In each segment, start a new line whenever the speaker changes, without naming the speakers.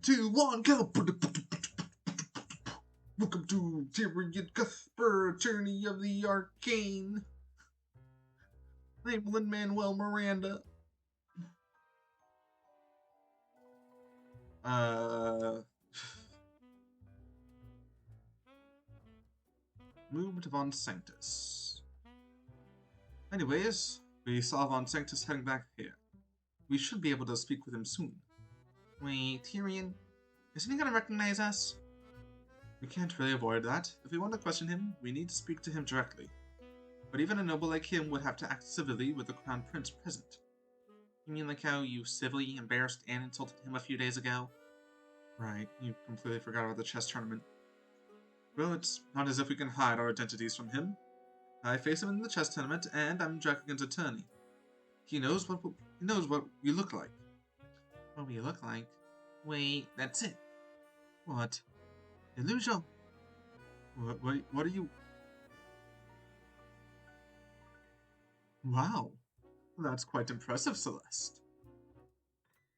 2, 1, go! Welcome to Tyrion, Cuthbert, Attorney of the Arcane. I'm Lin-Manuel Miranda. Moved Von Sanctus. Anyways, we saw Von Sanctus heading back here. We should be able to speak with him soon. Wait, Tyrion? Isn't he gonna recognize us? We can't really avoid that. If we want to question him, we need to speak to him directly. But even a noble like him would have to act civilly with the Crown Prince present. You mean like how you civilly embarrassed and insulted him a few days ago? Right, you completely forgot about the chess tournament. Well, it's not as if we can hide our identities from him. I face him in the chess tournament, and I'm Dragon's attorney. He knows what we look like. What we look like? Wait, that's it. What? Illusion? What are you... Wow, that's quite impressive, Celeste.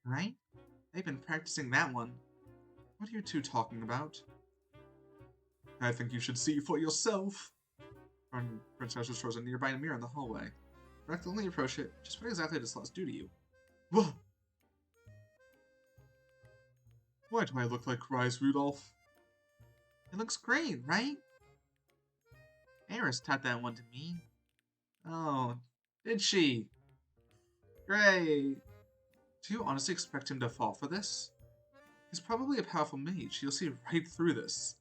Right? They've been practicing that one. What are you two talking about? I think you should see for yourself. Princess shows a nearby mirror in the hallway. Reluctantly approach it. Just what exactly does Celeste do to you? Whoa! Why do I look like cries Rudolph? It looks great, right? Eris taught that one to me. Oh, did she? Great! Do you honestly expect him to fall for this? He's probably a powerful mage. He'll see right through this.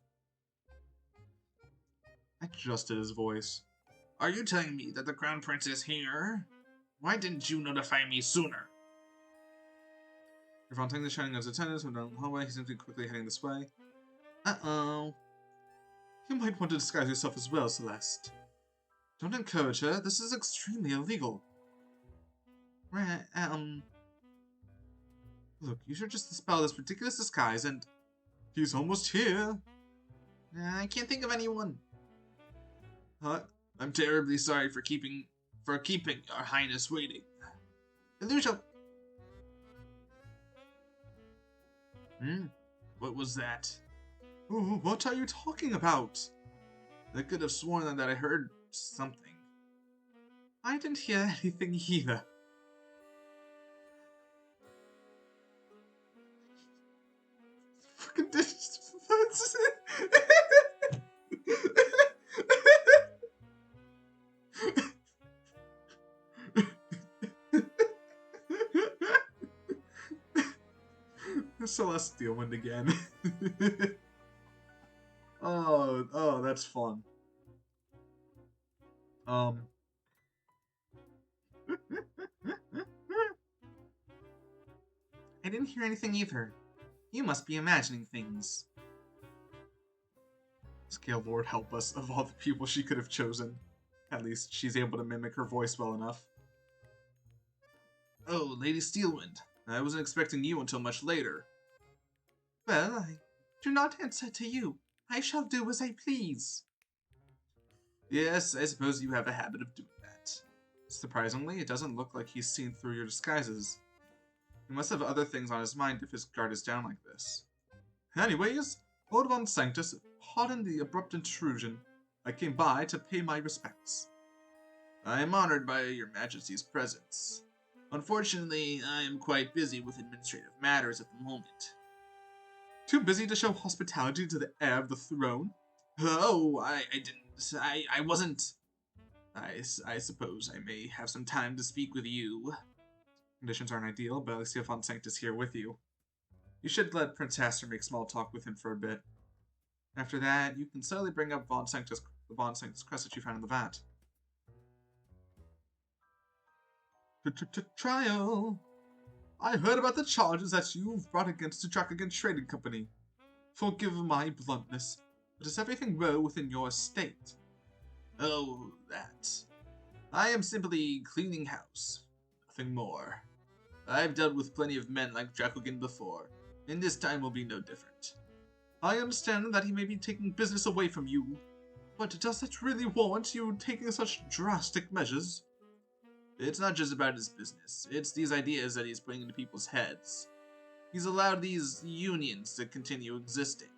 I adjusted his voice. Are you telling me that the Crown Prince is here? Why didn't you notify me sooner? If I'm taking the shining as attendants from down the hallway, he seems to be quickly heading this way. Uh-oh. You might want to disguise yourself as well, Celeste. Don't encourage her. This is extremely illegal. Right, Look, you should just dispel this ridiculous disguise and... He's almost here. I can't think of anyone. I'm terribly sorry for keeping Your Highness waiting. Illusion. What was that? Oh, what are you talking about? I could have sworn that I heard something. I didn't hear anything either. Fucking that's it. Celestial wind again. Oh, that's fun. I didn't hear anything either. You must be imagining things. Scale Lord help us, of all the people she could have chosen. At least she's able to mimic her voice well enough. Oh, Lady Steelwind. I wasn't expecting you until much later. Well, I do not answer to you. I shall do as I please. Yes, I suppose you have a habit of doing that. Surprisingly, it doesn't look like he's seen through your disguises. He must have other things on his mind if his guard is down like this. Anyways, Lord Von Sanctus, pardon the abrupt intrusion. I came by to pay my respects. I am honored by your Majesty's presence. Unfortunately, I am quite busy with administrative matters at the moment. Too busy to show hospitality to the heir of the throne? Oh, I didn't. I wasn't. I suppose I may have some time to speak with you. Conditions aren't ideal, but at least you have Von Sanctus here with you. You should let Prince Haster make small talk with him for a bit. After that, you can slowly bring up the Von Sanctus crest that you found in the vat. Trial! I heard about the charges that you've brought against the Dragon Trading Company. Forgive my bluntness, but is everything well within your estate? Oh, that. I am simply cleaning house. Nothing more. I've dealt with plenty of men like Dracogan before, and this time will be no different. I understand that he may be taking business away from you, but does that really warrant you taking such drastic measures? It's not just about his business, it's these ideas that he's putting into people's heads. He's allowed these unions to continue existing,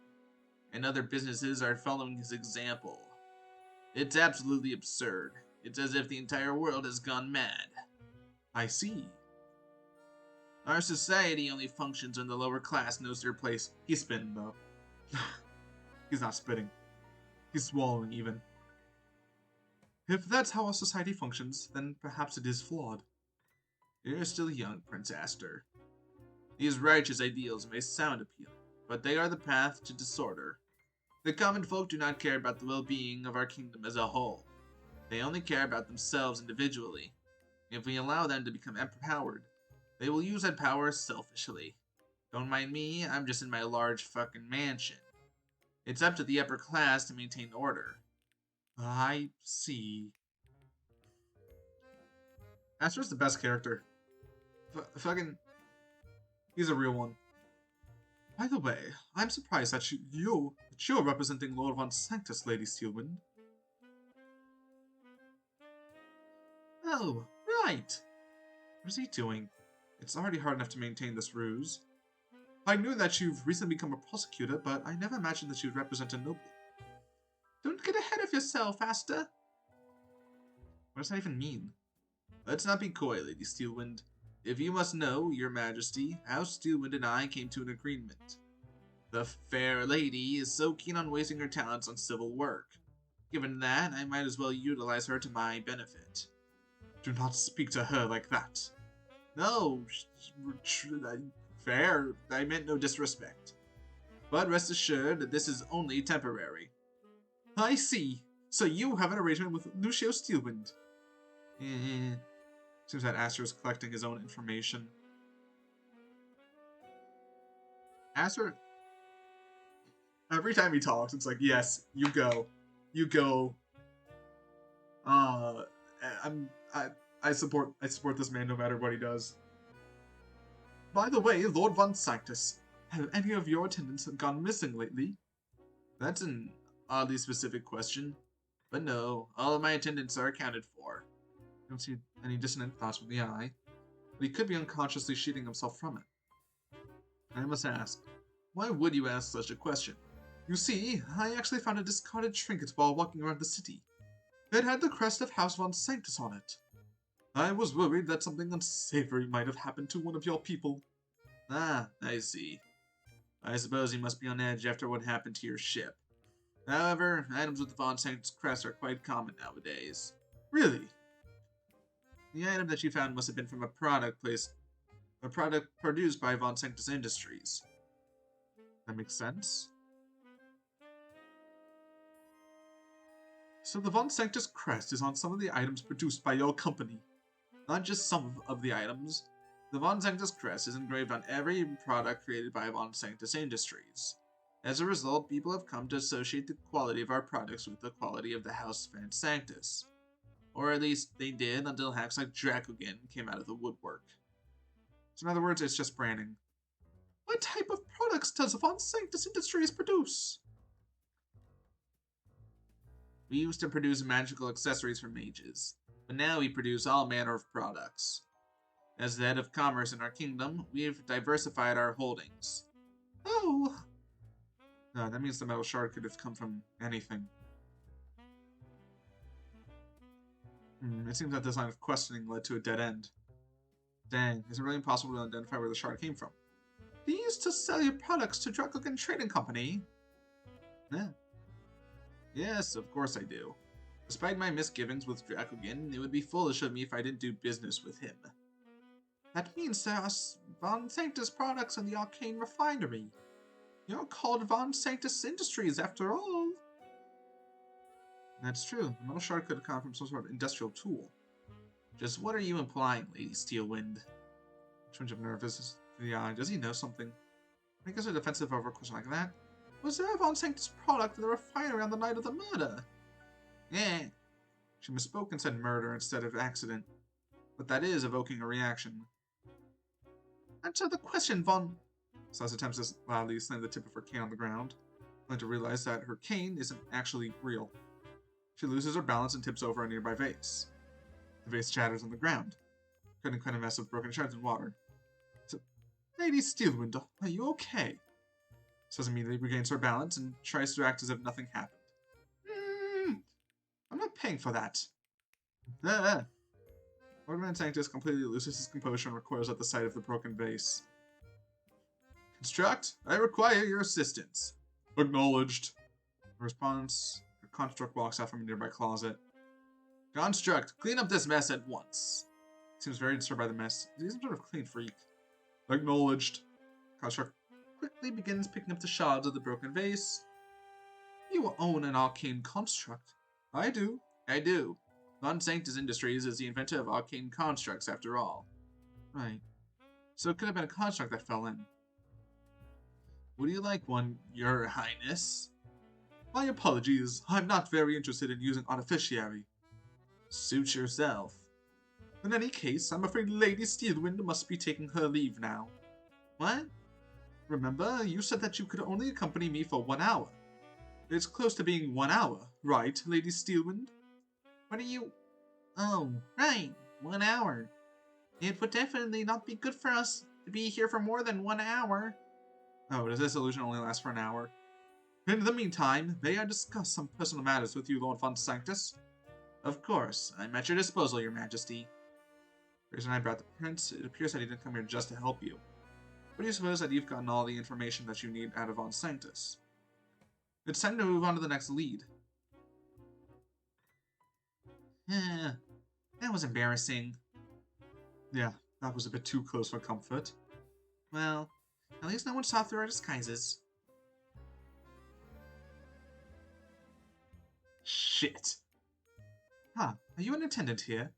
and other businesses are following his example. It's absolutely absurd. It's as if the entire world has gone mad. I see. Our society only functions when the lower class knows their place. He's spitting, though. He's not spitting. He's swallowing, even. If that's how our society functions, then perhaps it is flawed. You're still young, Prince Aster. These righteous ideals may sound appealing, but they are the path to disorder. The common folk do not care about the well-being of our kingdom as a whole. They only care about themselves individually. If we allow them to become empowered, they will use that power selfishly. Don't mind me, I'm just in my large fucking mansion. It's up to the upper class to maintain order. I see. Aster's the best character. Fucking... He's a real one. By the way, I'm surprised that you're representing Lord Von Sanctus, Lady Steelwind. Oh, right! What is he doing? It's already hard enough to maintain this ruse. I knew that you've recently become a prosecutor, but I never imagined that you'd represent a noble. Don't get ahead of yourself, Aster! What does that even mean? Let's not be coy, Lady Steelwind. If you must know, your majesty, House Steelwind and I came to an agreement. The fair lady is so keen on wasting her talents on civil work. Given that, I might as well utilize her to my benefit. Do not speak to her like that. No, fair, I meant no disrespect. But rest assured that this is only temporary. I see. So you have an arrangement with Lucio Steelwind. Seems that Aster is collecting his own information. Aster, every time he talks, it's like, yes, you go. You go. I support this man no matter what he does. By the way, Lord Von Sanctus, have any of your attendants gone missing lately? That's an oddly specific question. But no, all of my attendants are accounted for. I don't see any dissonant thoughts with the eye, but he could be unconsciously shielding himself from it. I must ask, why would you ask such a question? You see, I actually found a discarded trinket while walking around the city. It had the crest of House Von Sanctus on it. I was worried that something unsavory might have happened to one of your people. Ah, I see. I suppose you must be on edge after what happened to your ship. However, items with the Von Sanctus crest are quite common nowadays. Really? The item that you found must have been from a product produced by Von Sanctus Industries. That makes sense. So the Von Sanctus crest is on some of the items produced by your company. Not just some of the items. The Von Sanctus crest is engraved on every product created by Von Sanctus Industries. As a result, people have come to associate the quality of our products with the quality of the House Von Sanctus. Or at least they did until hacks like Dracogen came out of the woodwork. So in other words, it's just branding. What type of products does Von Sanctus Industries produce? We used to produce magical accessories for mages, but now we produce all manner of products. As the head of commerce in our kingdom, we've diversified our holdings. Oh! No, that means the metal shard could have come from anything. It seems that this line of questioning led to a dead end. Dang, is it really impossible to identify where the shard came from? You used to sell your products to Dracogen Trading Company? Yeah. Yes, of course I do. Despite my misgivings with Dracogen, it would be foolish of me if I didn't do business with him. That means there are Von Sanctus products in the Arcane Refinery. You're called Von Sanctus Industries, after all. That's true. The metal shard could have come from some sort of industrial tool. Just what are you implying, Lady Steelwind? Twinge of nervousness to the eye. Does he know something? I guess a defensive over a question like that. Was there a Von Sanctus product in the refinery on the night of the murder? Eh. She misspoke and said murder instead of accident. But that is evoking a reaction. Answer the question, Von... Slice attempts to loudly slam the tip of her cane on the ground, only to realize that her cane isn't actually real. She loses her balance and tips over a nearby vase. The vase shatters on the ground, creating quite a mess of broken shards and water. Lady Steelwind, are you okay? Says immediately regains her balance and tries to act as if nothing happened. I'm not paying for that. Lord Van Sanctus completely loses his composure and recoils at the sight of the broken vase. Construct, I require your assistance. Acknowledged. In response, the construct walks out from a nearby closet. Construct, clean up this mess at once. Seems very disturbed by the mess. He's some sort of clean freak. Acknowledged. Construct quickly begins picking up the shards of the broken vase. You own an arcane construct. I do. Von Sanctus Industries is the inventor of arcane constructs, after all. Right. So it could have been a construct that fell in. Would you like one, Your Highness? My apologies, I'm not very interested in using artificiary. Suit yourself. In any case, I'm afraid Lady Steelwind must be taking her leave now. What? Remember, you said that you could only accompany me for 1 hour. It's close to being 1 hour, right, Lady Steelwind? What are you... Oh, right, 1 hour. It would definitely not be good for us to be here for more than 1 hour. Oh, does this illusion only last for an hour? In the meantime, may I discuss some personal matters with you, Lord Von Sanctus? Of course, I'm at your disposal, Your Majesty. The reason I brought the prince, it appears that he didn't come here just to help you. But do you suppose that you've gotten all the information that you need out of Von Sanctus? It's time to move on to the next lead. That was embarrassing. Yeah, that was a bit too close for comfort. Well, at least no one saw through our disguises. Shit. Are you an attendant here?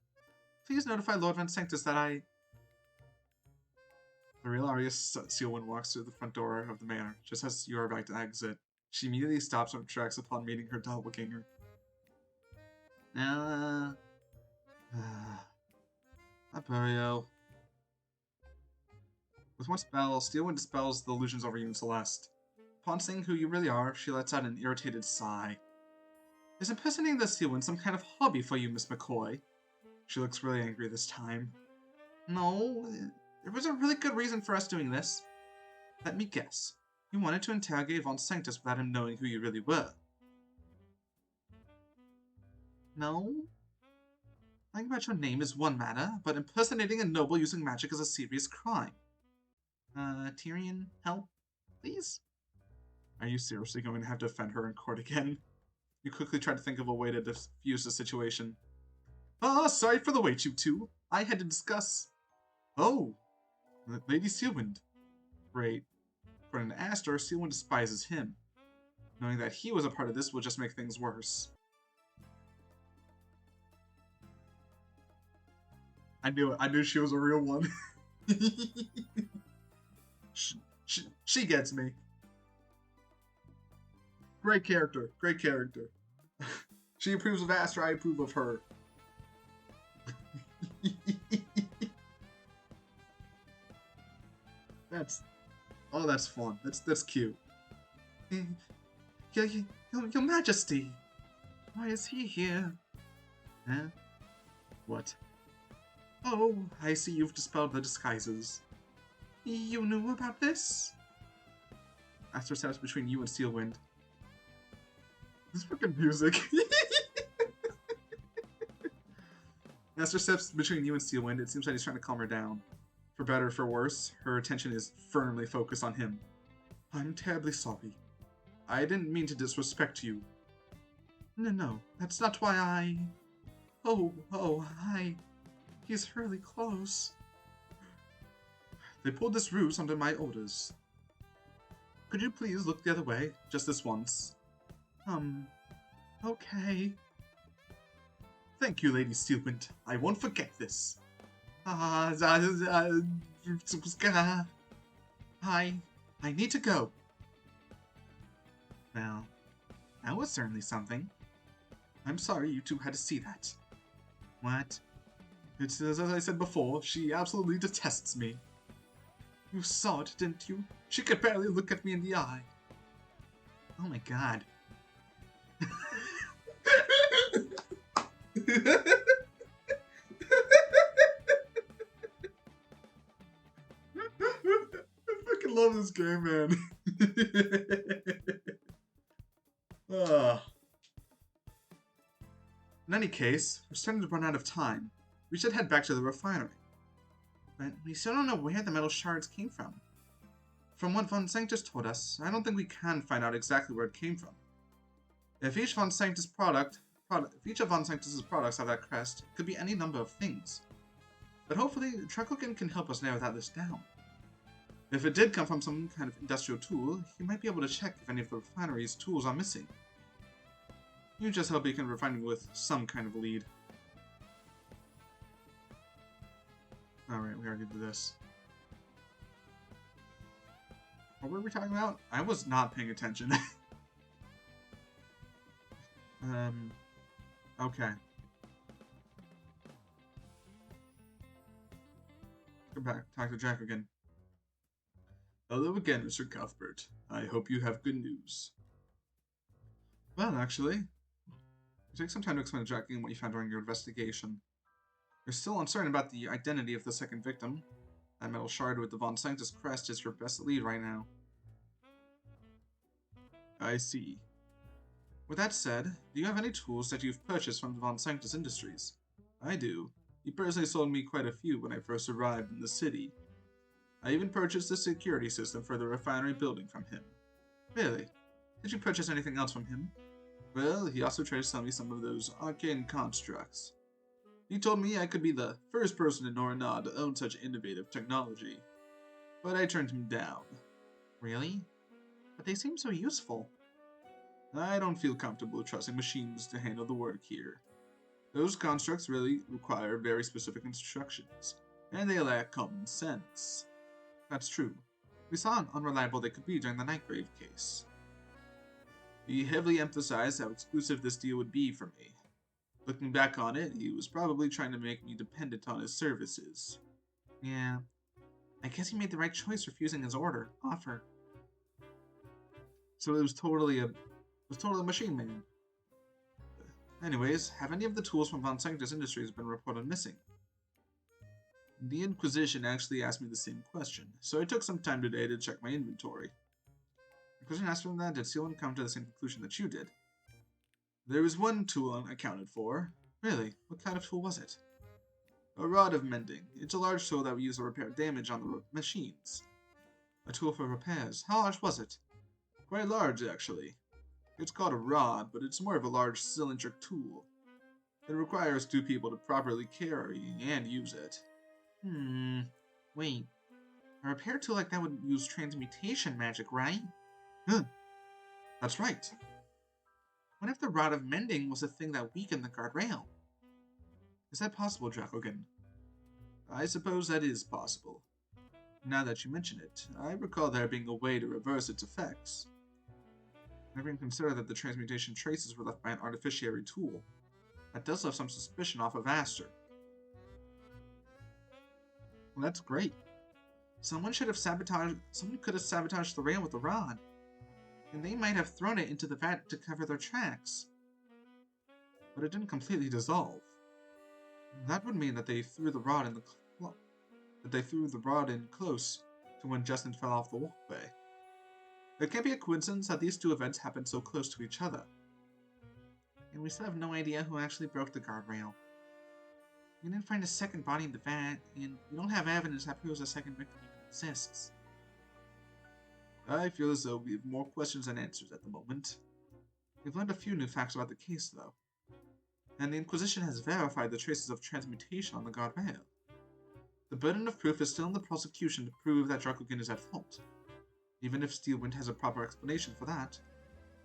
Please notify Lord Van Sanctus that I... The real Arya Steelwind walks through the front door of the manor, just as you are about to exit. She immediately stops her tracks upon meeting her doppelganger. Aporio. With one spell, Steelwind dispels the illusions over you and Celeste. Upon seeing who you really are, she lets out an irritated sigh. Is impersonating the Steelwind some kind of hobby for you, Miss McCoy? She looks really angry this time. No, there was a really good reason for us doing this. Let me guess. You wanted to interrogate Von Sanctus without him knowing who you really were. No? Lying about your name is one matter, but impersonating a noble using magic is a serious crime. Tyrion, help, please? Are you seriously going to have to defend her in court again? You quickly try to think of a way to diffuse the situation. Sorry for the wait, you two. I had to discuss... Oh, Lady Steelwind. Great. According to Astor, Steelwind despises him. Knowing that he was a part of this will just make things worse. I knew it. I knew she was a real one. she gets me. Great character. Great character. She approves of Astor, I approve of her. That's fun. That's cute. Your Majesty, why is he here? Huh? What? Oh, I see you've dispelled the disguises. You knew about this? Astor steps between you and Steelwind. This fucking music. Astor steps between you and Steelwind. It seems like he's trying to calm her down. For better or for worse, her attention is firmly focused on him. I'm terribly sorry. I didn't mean to disrespect you. No, that's not why I... He's really close. They pulled this ruse under my orders. Could you please look the other way, just this once? Okay. Thank you, Lady Steelwind. I won't forget this. I need to go. Well, that was certainly something. I'm sorry you two had to see that. What? It's as I said before, she absolutely detests me. You saw it, didn't you? She could barely look at me in the eye. Oh my god. love this game, man. Ah. In any case, we're starting to run out of time. We should head back to the refinery. But we still don't know where the metal shards came from. From what Von Sanctus told us, I don't think we can find out exactly where it came from. If each of Von Sanctus's products have that crest, it could be any number of things. But hopefully, Dracogen can help us narrow this down. If it did come from some kind of industrial tool, he might be able to check if any of the refinery's tools are missing. You just hope he can refine me with some kind of lead. Alright, we already did this. What were we talking about? I was not paying attention. Okay. Go back, talk to Jack again. Hello again, Mr. Cuthbert. I hope you have good news. Well, actually, take some time to explain to Jack again what you found during your investigation. You're still uncertain about the identity of the second victim. That metal shard with the Von Sanctus crest is your best lead right now. I see. With that said, do you have any tools that you've purchased from the Von Sanctus Industries? I do. He personally sold me quite a few when I first arrived in the city. I even purchased the security system for the refinery building from him. Really? Did you purchase anything else from him? Well, he also tried to sell me some of those arcane constructs. He told me I could be the first person in Norinad to own such innovative technology. But I turned him down. Really? But they seem so useful. I don't feel comfortable trusting machines to handle the work here. Those constructs really require very specific instructions, and they lack common sense. That's true. We saw how unreliable they could be during the Nightgrave case. He heavily emphasized how exclusive this deal would be for me. Looking back on it, he was probably trying to make me dependent on his services. Yeah. I guess he made the right choice refusing his offer. So it was totally a machine man. Anyways, have any of the tools from Von Sanctus Industries been reported missing? The Inquisition actually asked me the same question, so I took some time today to check my inventory. The question asked from that, did Sealand come to the same conclusion that you did? There was one tool unaccounted for. Really? What kind of tool was it? A rod of mending. It's a large tool that we use to repair damage on the machines. A tool for repairs. How large was it? Quite large, actually. It's called a rod, but it's more of a large cylindric tool. It requires two people to properly carry and use it. Wait. A repair tool like that would use transmutation magic, right? That's right. What if the Rod of Mending was a thing that weakened the guardrail? Is that possible, Dracogen? I suppose that is possible. Now that you mention it, I recall there being a way to reverse its effects. Never even considered that the transmutation traces were left by an artificiary tool. That does have some suspicion off of Aster. Well, that's great. Someone could have sabotaged the rail with the rod. And they might have thrown it into the vat to cover their tracks. But it didn't completely dissolve. That would mean that they threw the rod in close to when Justin fell off the walkway. It can't be a coincidence that these two events happened so close to each other. And we still have no idea who actually broke the guardrail. We didn't find a second body in the vat, and we don't have evidence that proves a second victim even exists. I feel as though we have more questions than answers at the moment. We've learned a few new facts about the case, though. And the Inquisition has verified the traces of transmutation on the guardrail. The burden of proof is still on the prosecution to prove that Dracogen is at fault. Even if Steelwind has a proper explanation for that,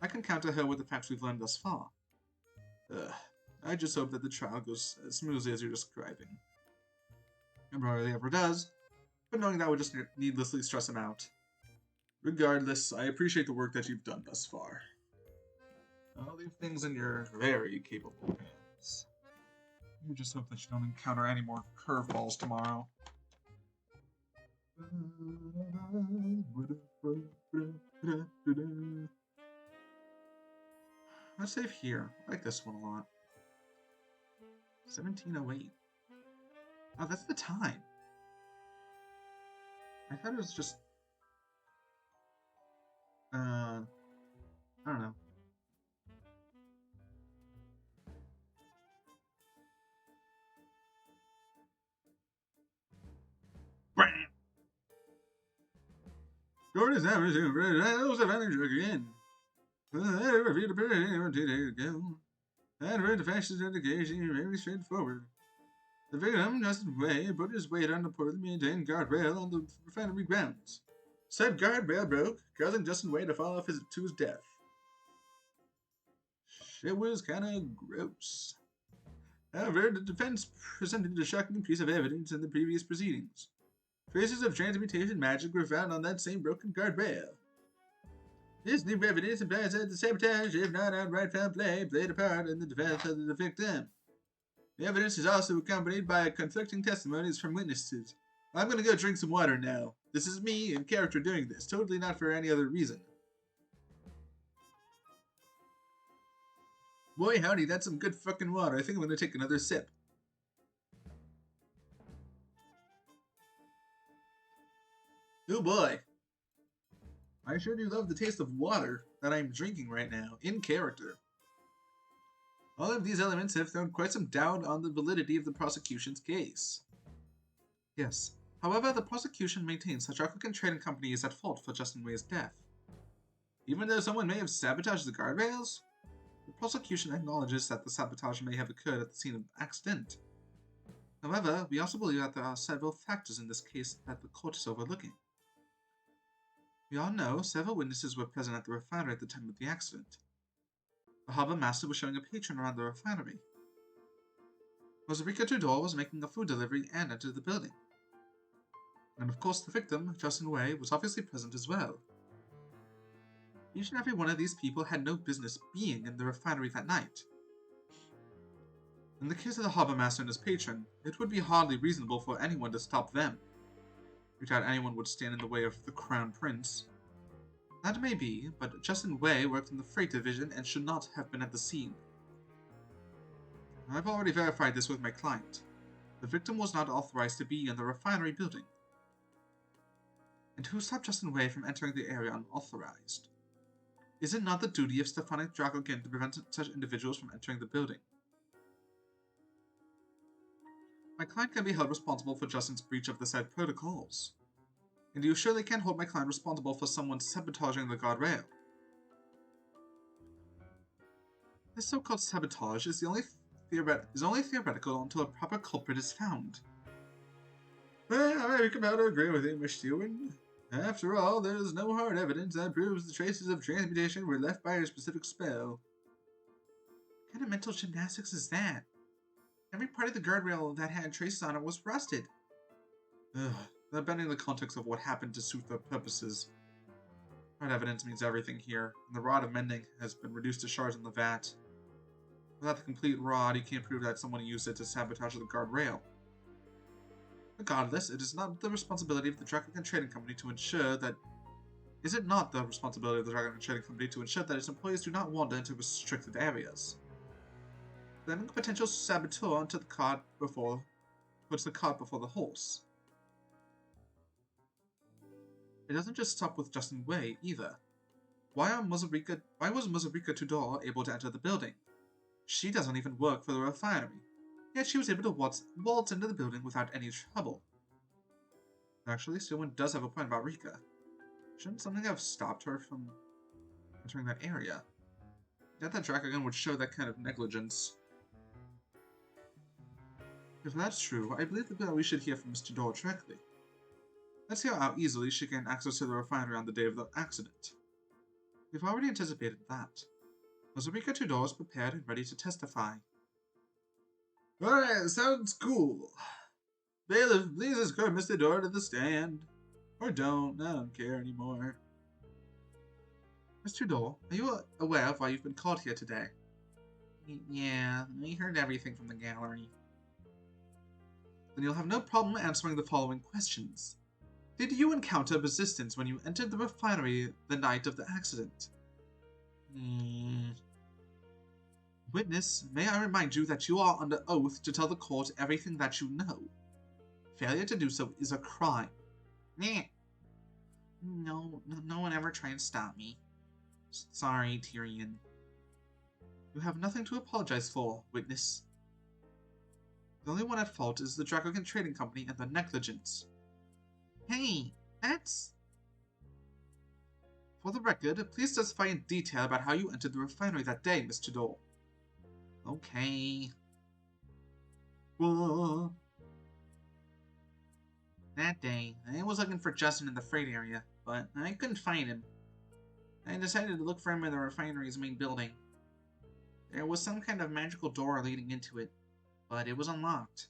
I can counter her with the facts we've learned thus far. I just hope that the trial goes as smoothly as you're describing. It rarely ever does, but knowing that would just needlessly stress him out. Regardless, I appreciate the work that you've done thus far. I'll leave things in your very capable hands. You just hope that you don't encounter any more curveballs tomorrow. Let's save here. I like this one a lot. 1708. Oh, that's the time. I thought it was just I don't know. Jordan's average of energy again. I reviewed the anyone 2 days ago. I read the fascist indication very straightforward. The victim, Justin Way, put his weight on the poorly maintained guardrail on the refinery grounds. Said guardrail broke, causing Justin Way to fall off to his death. It was kinda gross. However, the defense presented a shocking piece of evidence in the previous proceedings. Traces of transmutation magic were found on that same broken guardrail. This new evidence implies that the sabotage, if not outright foul play, played a part in the death of the victim. The evidence is also accompanied by conflicting testimonies from witnesses. I'm gonna go drink some water now. This is me in character doing this, totally not for any other reason. Boy howdy, that's some good fucking water. I think I'm gonna take another sip. Oh boy. I sure do love the taste of water that I'm drinking right now, in character. All of these elements have thrown quite some doubt on the validity of the prosecution's case. Yes. However, the prosecution maintains that Dragon Trading Company is at fault for Justin Way's death. Even though someone may have sabotaged the guardrails, the prosecution acknowledges that the sabotage may have occurred at the scene of the accident. However, we also believe that there are several factors in this case that the court is overlooking. We all know several witnesses were present at the refinery at the time of the accident. The harbor master was showing a patron around the refinery. Rosarika Tudor was making a food delivery and entered the building. And of course the victim, Justin Way, was obviously present as well. Each and every one of these people had no business being in the refinery that night. In the case of the harbor master and his patron, it would be hardly reasonable for anyone to stop them. We doubt anyone would stand in the way of the Crown Prince. That may be, but Justin Way worked in the freight division and should not have been at the scene. I've already verified this with my client. The victim was not authorized to be in the refinery building. And who stopped Justin Way from entering the area unauthorized? Is it not the duty of Stefanik Dragogen to prevent such individuals from entering the building? My client can be held responsible for Justin's breach of the said protocols. And you surely can't hold my client responsible for someone sabotaging the guardrail. This so-called sabotage is only theoretical until a proper culprit is found. Well, I come out to agree with you, Miss Stewart. After all, there is no hard evidence that proves the traces of transmutation were left by a specific spell. What kind of mental gymnastics is that? Every part of the guardrail that had traces on it was rusted. Ugh, they're bending the context of what happened to suit their purposes. Hard evidence means everything here, and the rod of mending has been reduced to shards in the vat. Without the complete rod, you can't prove that someone used it to sabotage the guardrail. Regardless, it is not the responsibility of the Dragon Trading Company to ensure that... Is it not the responsibility of the Dragon Trading Company to ensure that its employees do not wander into restricted areas? Blaming a potential saboteur onto the cart puts the cart before the horse. It doesn't just stop with Justin Way, either. Why was Mozarika Tudor able to enter the building? She doesn't even work for the refinery, yet she was able to waltz into the building without any trouble. Actually, someone does have a point about Rika. Shouldn't something have stopped her from entering that area? Not that Dracogon would show that kind of negligence. If that's true, I believe that we should hear from Mr. Tudor directly. Let's hear how easily she gained access to the refinery on the day of the accident. We've already anticipated that. Mozarika Tudor is prepared and ready to testify. Alright, sounds cool. Bailiff, please escort Mr. Tudor to the stand. Or don't, I don't care anymore. Mr. Tudor, are you aware of why you've been called here today? Yeah, we heard everything from the gallery. Then you'll have no problem answering the following questions. Did you encounter resistance when you entered the refinery the night of the accident? Witness, may I remind you that you are under oath to tell the court everything that you know. Failure to do so is a crime. No one ever tried to stop me. Sorry, Tyrion. You have nothing to apologize for, witness. The only one at fault is the Dracogan Trading Company and their negligence. Hey, that's... For the record, please testify in detail about how you entered the refinery that day, Mr. Dole. Okay. Whoa. That day, I was looking for Justin in the freight area, but I couldn't find him. I decided to look for him in the refinery's main building. There was some kind of magical door leading into it, but it was unlocked.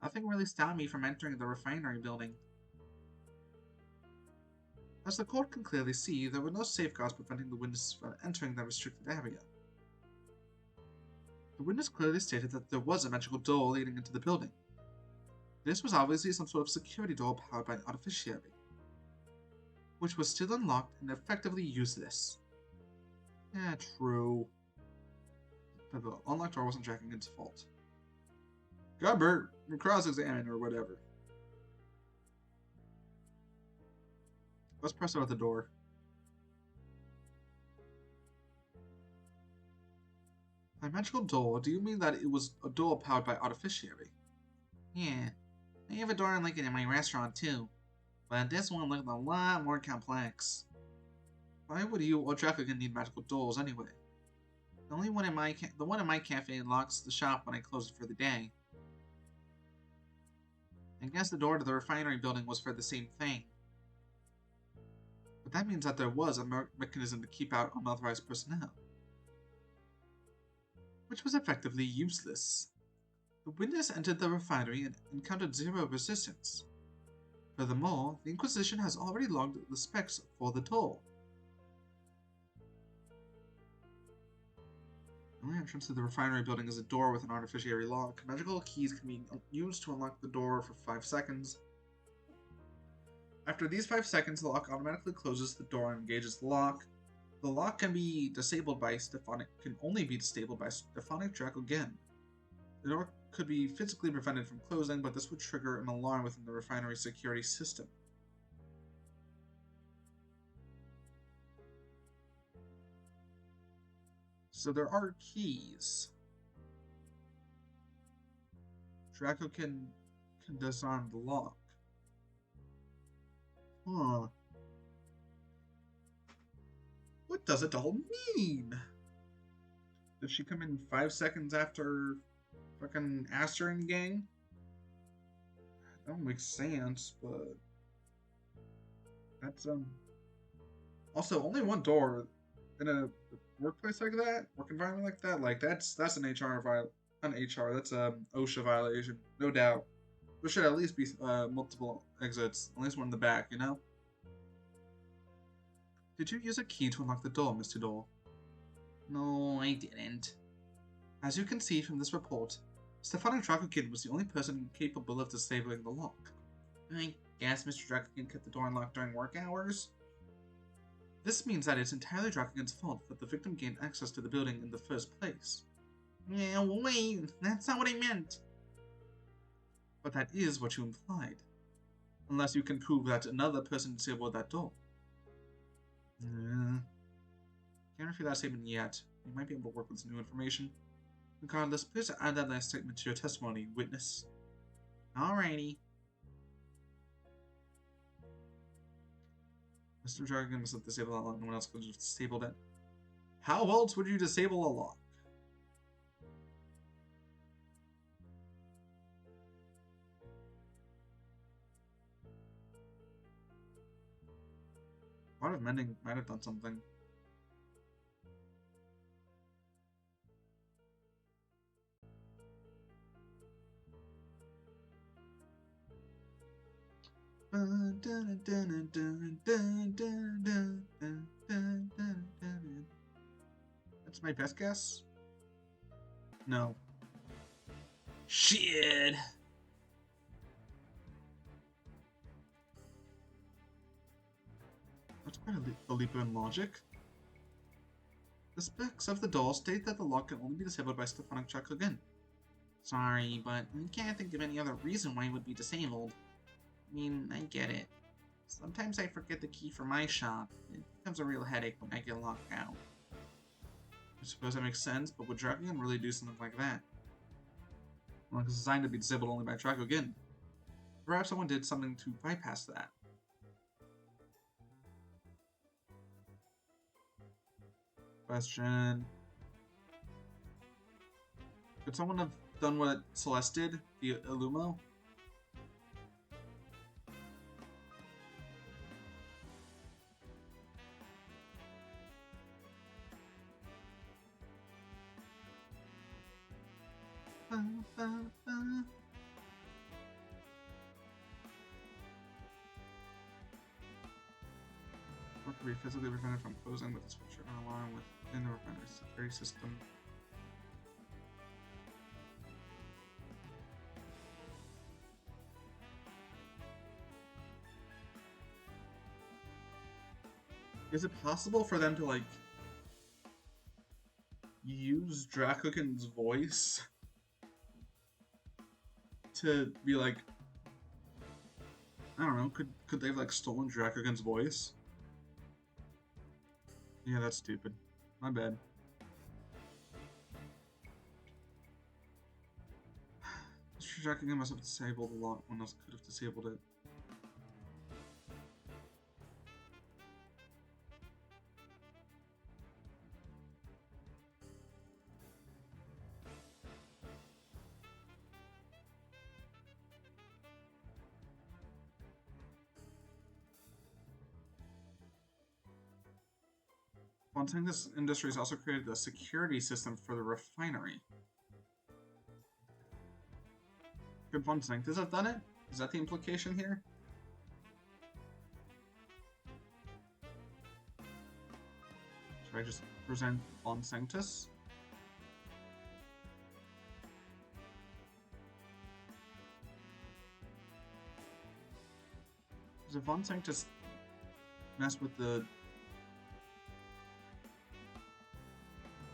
Nothing really stopped me from entering the refinery building. As the court can clearly see, there were no safeguards preventing the witness from entering the restricted area. The witness clearly stated that there was a magical door leading into the building. This was obviously some sort of security door powered by an artificiary, which was still unlocked and effectively useless. Yeah, true. But the unlocked door wasn't Dracogan's fault. Cuthbert, cross-examine or whatever. Let's press out the door. By magical door, do you mean that it was a door powered by artificiary? Yeah. I have a door like it in my restaurant too. But this one looked a lot more complex. Why would you or Dracogan need magical doors anyway? The one in my cafe locks the shop when I close it for the day. I guess the door to the refinery building was for the same thing. But that means that there was a mechanism to keep out unauthorized personnel, which was effectively useless. The witness entered the refinery and encountered zero resistance. Furthermore, the Inquisition has already logged the specs for the door. The only entrance to the refinery building is a door with an artificiary lock. Magical keys can be used to unlock the door for 5 seconds. After these 5 seconds, the lock automatically closes the door and engages the lock. The lock can be disabled by only be disabled by Stephanic Dracogan. The door could be physically prevented from closing, but this would trigger an alarm within the refinery security system. So there are keys. Draco can disarm the lock. Huh. What does it all mean? Did she come in 5 seconds after fucking Aster and gang? That don't make sense, but that's also only one door in a workplace like that, work environment like that, that's an that's OSHA violation, no doubt. There should at least be multiple exits, at least one in the back, you know? Did you use a key to unlock the door, Mr. Dole? No, I didn't. As you can see from this report, Stephanic Dracogan was the only person capable of disabling the lock. I guess Mr. Dracogan kept the door unlocked during work hours? This means that it's entirely Dracogan's fault that the victim gained access to the building in the first place. Yeah, wait, that's not what I meant. But that is what you implied. Unless you can prove that another person disabled that door. Can't refute that statement yet. You might be able to work with some new information. Regardless, please add that last statement to your testimony, witness. Alrighty. Mr. Dracogan must have disabled that lock. No one else could have disabled it. How else would you disable a lock? Part of Mending might have done something. That's my best guess? No. Shit! That's quite a leap in logic. The specs of the door state that the lock can only be disabled by Stephanic Dracogan. Sorry, but I can't think of any other reason why it would be disabled. I mean, I get it. Sometimes I forget the key for my shop. It becomes a real headache when I get locked out. I suppose that makes sense, but would Dragon really do something like that? Well, it's designed to be disabled only by Dragon. Perhaps someone did something to bypass that. Question. Could someone have done what Celeste did via Illumo? Or could be physically prevented from closing with the switcher and alarm within the refinery security system. Is it possible for them to, like, use Drakugan's voice to be like, I don't know, could they have, like, stolen Drakugan's voice? Yeah, that's stupid. My bad. Drakugan must have disabled a lot when else could have disabled it. This industry has also created a security system for the refinery. Could Fontaingus have done it? Is that the implication here? Should I just present Fontaingus? Does Fontaingus mess with the...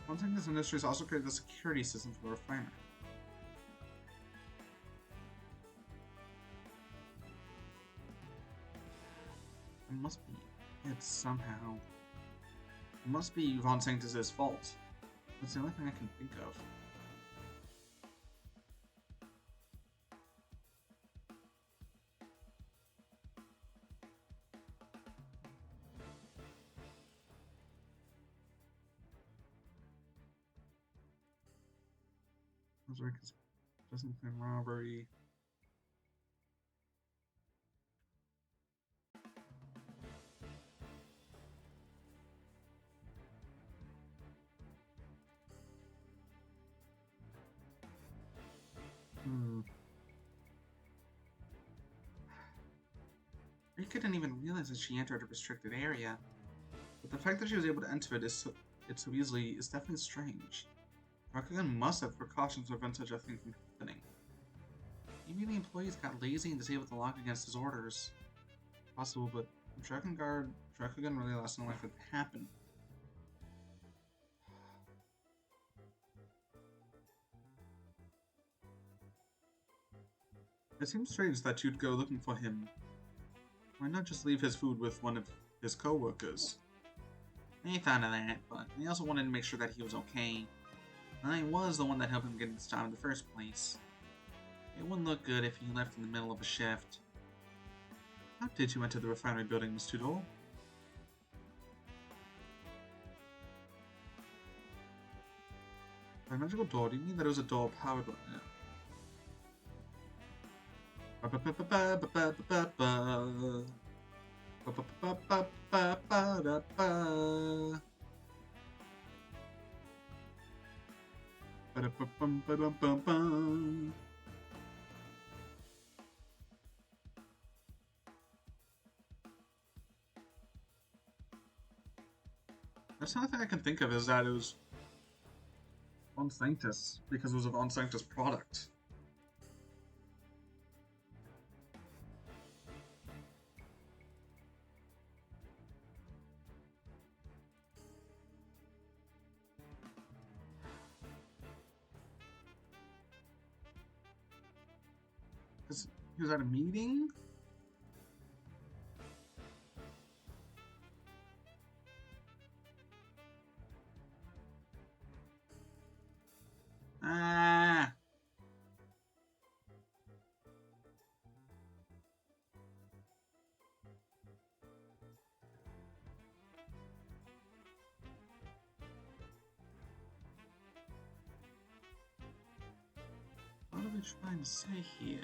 Fontaingus Industries also created a security system for the refinery. It must be it somehow. It must be Fontaingus' fault. That's the only thing I can think of. Doesn't claim robbery. He couldn't even realize that she entered a restricted area. But the fact that she was able to enter it so easily is definitely strange. Drakugan must have precautions to prevent such a thing from happening. Maybe the employees got lazy and disabled the lock against his orders. Possible, but Drakugan really allowed something like that to happen. It seems strange that you'd go looking for him. Why not just leave his food with one of his co-workers? I thought of that, but I also wanted to make sure that he was okay. I was the one that helped him get this job in the first place. It wouldn't look good if he left in the middle of a shift. How did you enter the refinery building, Miss Tudor? By magical door, do you mean that it was a door powered by... That's the only thing I can think of is that it was Von Sanctus, because it was a Von Sanctus product. Because he was at a meeting? trying to say here?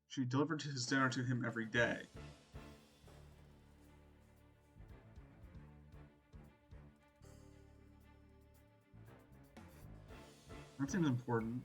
She delivered his dinner to him every day. That seems important.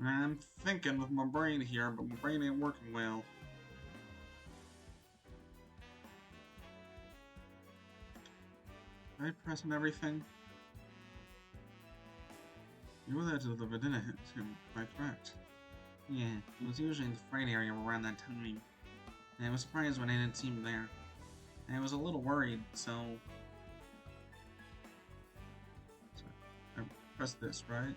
I'm thinking with my brain here, but my brain ain't working well. Did I press on everything? You were there to deliver dinner to him, quite correct. Yeah, it was usually in the freight area around that time. And I was surprised when I didn't see him there. And I was a little worried, so I pressed this, right?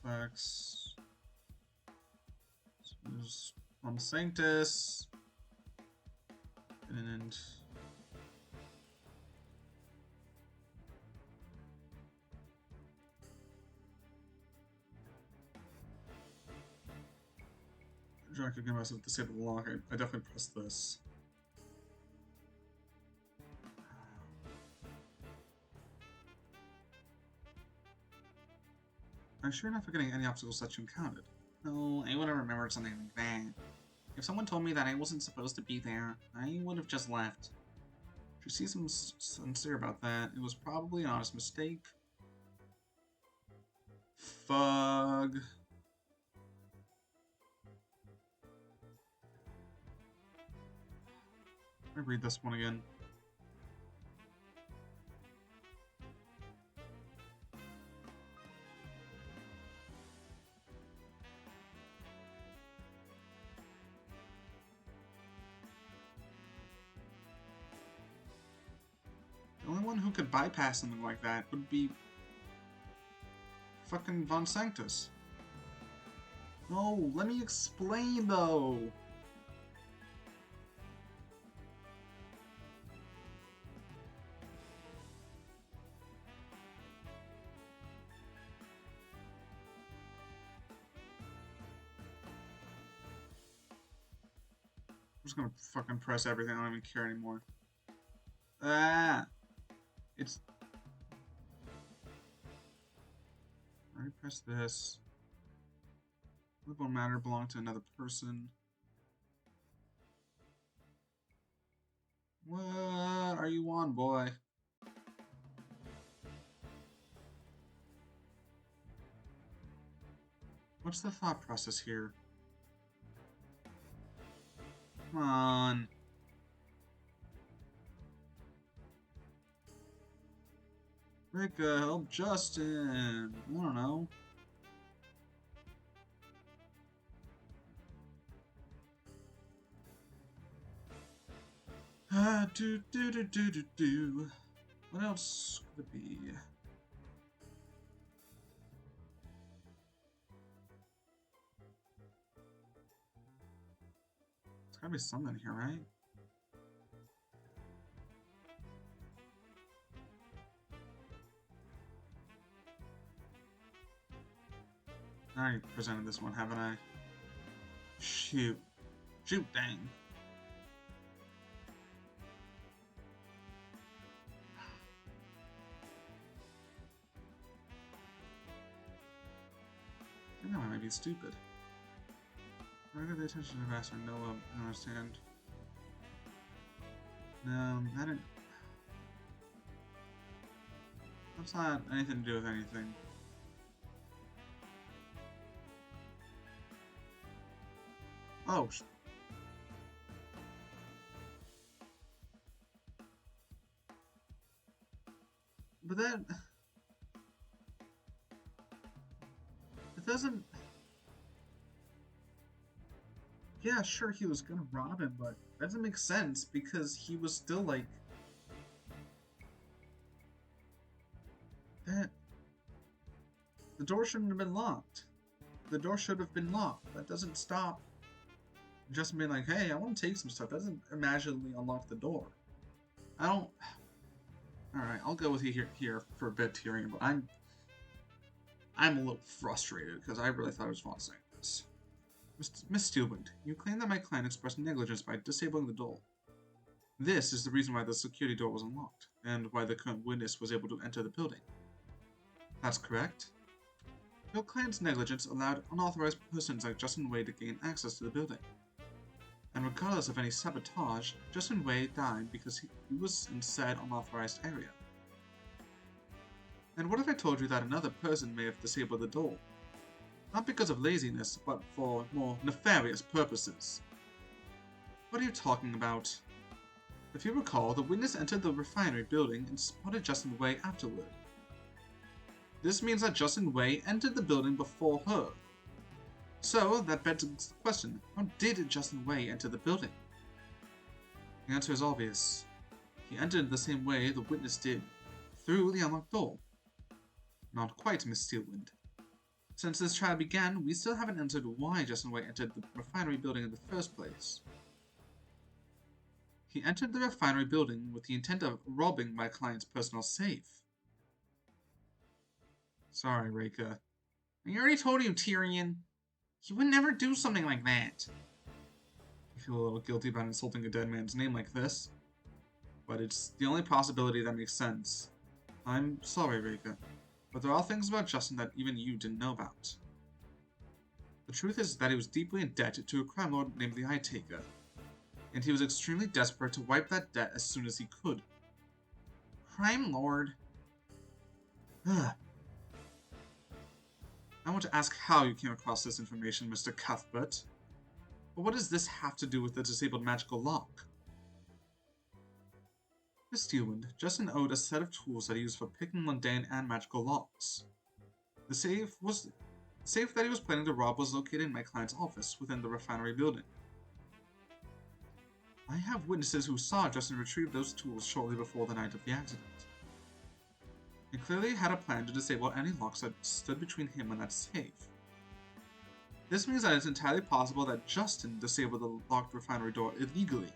Effects. There's on Sanctus. And I could get myself to disable the lock. I definitely pressed this. I'm sure not forgetting any obstacles that you encountered. No, I would have remembered something like that. If someone told me that I wasn't supposed to be there, I would have just left. She seems sincere about that. It was probably an honest mistake. Fug. Let me read this one again. The only one who could bypass something like that would be fucking Von Sanctus. No, let me explain though. I'm just gonna fucking press everything. I don't even care anymore. Ah! It's... I already pressed this. The bone matter belonged to another person. What are you on, boy? What's the thought process here? Come on. Rika, help Justin. I don't know. Do. What else could it be? Gotta be something here, right? I already presented this one, haven't I? Shoot. Shoot, dang. I know I might be stupid. Why did the attention to Vassar? No, I don't understand. No, I didn't. That's not anything to do with anything. Oh. But then... It doesn't... Yeah, sure, he was gonna rob him, but that doesn't make sense because he was still like... That... The door shouldn't have been locked. The door should have been locked. That doesn't stop just being like, hey, I want to take some stuff. That doesn't magically unlock the door. I don't... Alright, I'll go with you here for a bit, Tyrion, but I'm a little frustrated because I really thought I was fun saying this. Miss Steelwind, you claim that my client expressed negligence by disabling the door. This is the reason why the security door was unlocked, and why the current witness was able to enter the building. That's correct? Your client's negligence allowed unauthorized persons like Justin Wade to gain access to the building. And regardless of any sabotage, Justin Wade died because he was in said unauthorized area. And what if I told you that another person may have disabled the door? Not because of laziness, but for more nefarious purposes. What are you talking about? If you recall, the witness entered the refinery building and spotted Justin Wade afterward. This means that Justin Wade entered the building before her. So, that begs the question, how did Justin Wade enter the building? The answer is obvious. He entered the same way the witness did, through the unlocked door. Not quite, Miss Steelwind. Since this trial began, we still haven't answered why Justin Wade entered the refinery building in the first place. He entered the refinery building with the intent of robbing my client's personal safe. Sorry, Reika. I already told you, Tyrion. He would never do something like that. I feel a little guilty about insulting a dead man's name like this, but it's the only possibility that makes sense. I'm sorry, Reika, but there are things about Justin that even you didn't know about. The truth is that he was deeply in debt to a crime lord named the AotA, and he was extremely desperate to wipe that debt as soon as he could. Crime lord? Ugh. I want to ask how you came across this information, Mr. Cuthbert. But what does this have to do with the disabled magical lock? Miss Steelwind, Justin owned a set of tools that he used for picking mundane and magical locks. The safe that he was planning to rob was located in my client's office within the refinery building. I have witnesses who saw Justin retrieve those tools shortly before the night of the accident. He clearly had a plan to disable any locks that stood between him and that safe. This means that it's entirely possible that Justin disabled the locked refinery door illegally.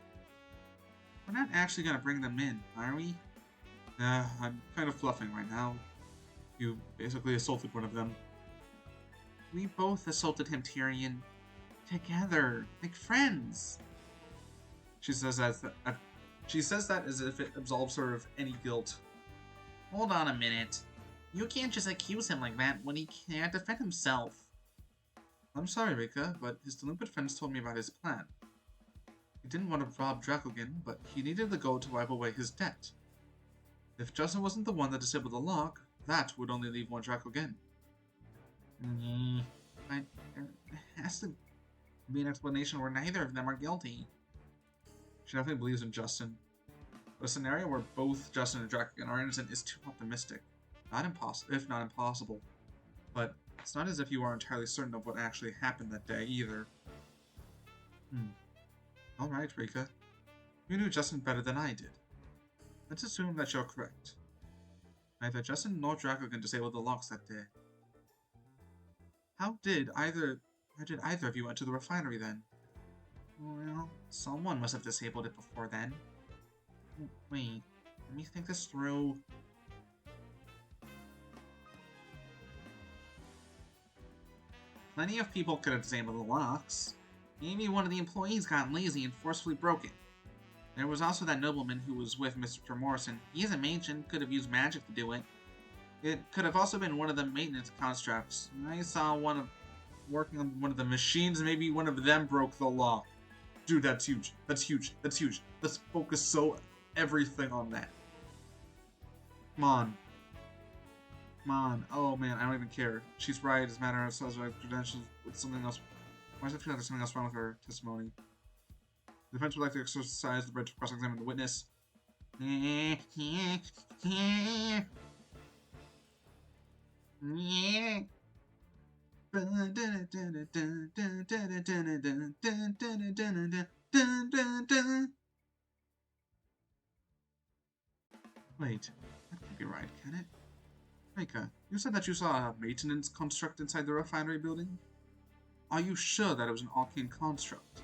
We're not actually going to bring them in, are we? I'm kind of fluffing right now. You basically assaulted one of them. We both assaulted him, Tyrion. Together, like friends. She says that as if it absolves her of any guilt. Hold on a minute. You can't just accuse him like that when he can't defend himself. I'm sorry, Rika, but his delinquent friends told me about his plan. He didn't want to rob Dracogen, but he needed the gold to wipe away his debt. If Justin wasn't the one that disabled the lock, that would only leave one Dracogen. But there has to be an explanation where neither of them are guilty. She definitely believes in Justin. But a scenario where both Justin and Dracogen are innocent is too optimistic. Not impossible, if not impossible. But it's not as if you are entirely certain of what actually happened that day either. Alright, Rika. You knew Justin better than I did. Let's assume that you're correct. Neither Justin nor Dracogen disabled the locks that day. How did either of you enter the refinery then? Well, someone must have disabled it before then. Wait, let me think this through. Plenty of people could have disabled the locks. Maybe one of the employees got lazy and forcefully broke it. There was also that nobleman who was with Mr. Morrison. He is a mage and could have used magic to do it. It could have also been one of the maintenance constructs. I saw one of working on one of the machines. Maybe one of them broke the lock. Dude, that's huge. That's huge. That's huge. Let's focus everything on that. Come on. Come on. Oh man, I don't even care. She's right. As a matter of credentials with something else. Why does it feel like there's something else wrong with her testimony? The defense would like to exercise the right to cross-examine the witness. Wait, that can't be right, can it? Mika, you said that you saw a maintenance construct inside the refinery building? Are you sure that it was an arcane construct?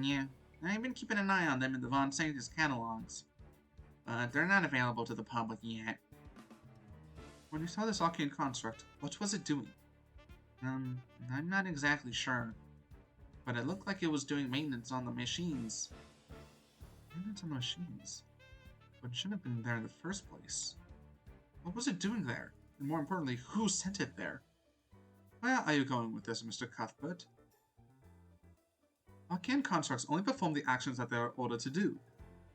Yeah, I've been keeping an eye on them in the Von Sanctus catalogs, but they're not available to the public yet. When you saw this arcane construct, what was it doing? I'm not exactly sure, but it looked like it was doing maintenance on the machines. Maintenance on the machines? But it shouldn't have been there in the first place. What was it doing there? And more importantly, who sent it there? Where are you going with this, Mr. Cuthbert? Arcane constructs only perform the actions that they are ordered to do.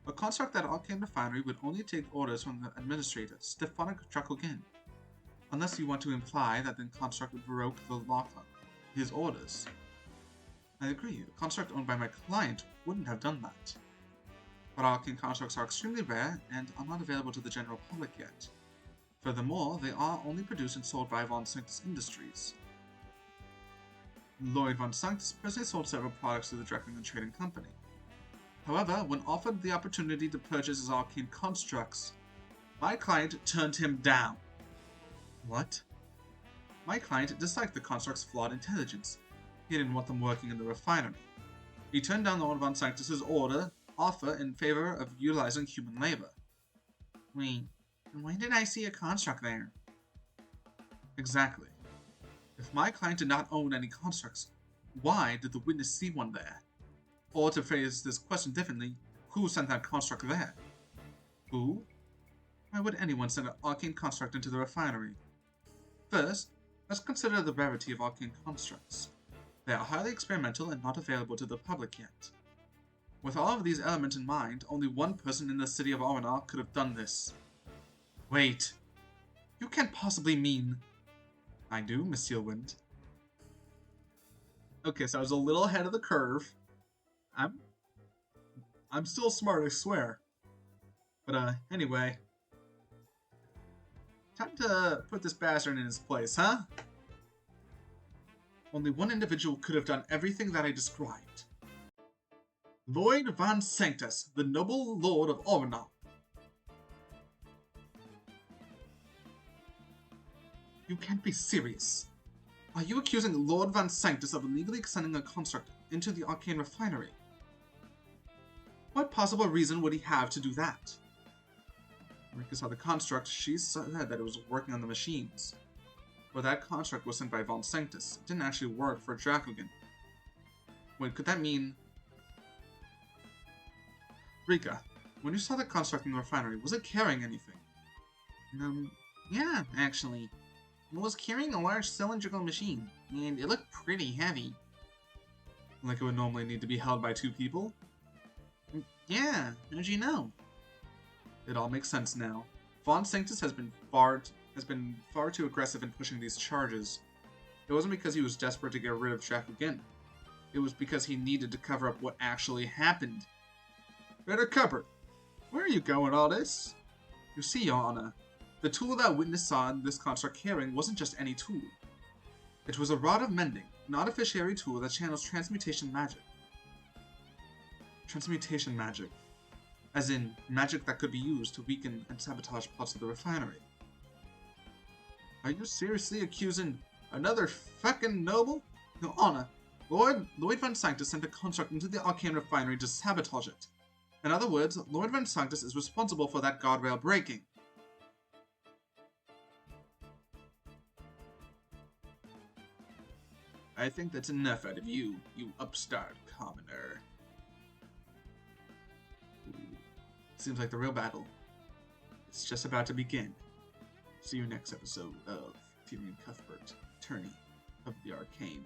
A construct at Arcane Refinery would only take orders from the administrator, Stefanik Dracogen. Unless you want to imply that the construct broke the lock on his orders. I agree, a construct owned by my client wouldn't have done that. But arcane constructs are extremely rare and are not available to the general public yet. Furthermore, they are only produced and sold by Von Sanctus Industries. Lloyd Von Sanctus personally sold several products to the Dracogen Trading Company. However, when offered the opportunity to purchase his arcane constructs, my client turned him down. What? My client disliked the construct's flawed intelligence. He didn't want them working in the refinery. He turned down Lord Von Sanctus's offer in favor of utilizing human labor. Wait, when did I see a construct there? Exactly. If my client did not own any constructs, why did the witness see one there? Or to phrase this question differently, who sent that construct there? Who? Why would anyone send an arcane construct into the refinery? First, let's consider the rarity of arcane constructs. They are highly experimental and not available to the public yet. With all of these elements in mind, only one person in the city of AotA could have done this. Wait. You can't possibly mean... I do, Monsieur Wind. Okay, so I was a little ahead of the curve. I'm still smart, I swear. But, anyway. Time to put this bastard in his place, huh? Only one individual could have done everything that I described. Lloyd Von Sanctus, the noble lord of AotA. You can't be serious. Are you accusing Lord Von Sanctus of illegally sending a construct into the Arcane Refinery? What possible reason would he have to do that? Rika saw the construct. She said that it was working on the machines. But that construct was sent by Von Sanctus. It didn't actually work for Dracogen. Wait, could that mean... Rika, when you saw the construct in the refinery, was it carrying anything? Yeah, actually. It was carrying a large cylindrical machine, and it looked pretty heavy. Like it would normally need to be held by two people? Yeah, how'd you know? It all makes sense now. Von Sanctus has been far too aggressive in pushing these charges. It wasn't because he was desperate to get rid of Dracogen. It was because he needed to cover up what actually happened. Better Cuthbert, where are you going with all this? You see, Your Honor, the tool that witness saw in this construct carrying wasn't just any tool. It was a rod of mending, an artificiary tool that channels transmutation magic. Transmutation magic. As in, magic that could be used to weaken and sabotage parts of the refinery. Are you seriously accusing another fucking noble? Your Honor, Lloyd Van Sanctus sent a construct into the Arcane Refinery to sabotage it. In other words, Lord Van Sanctus is responsible for that guardrail breaking. I think that's enough out of you, you upstart commoner. Seems like the real battle. It's just about to begin. See you next episode of Tyrion Cuthbert, Attorney of the Arcane.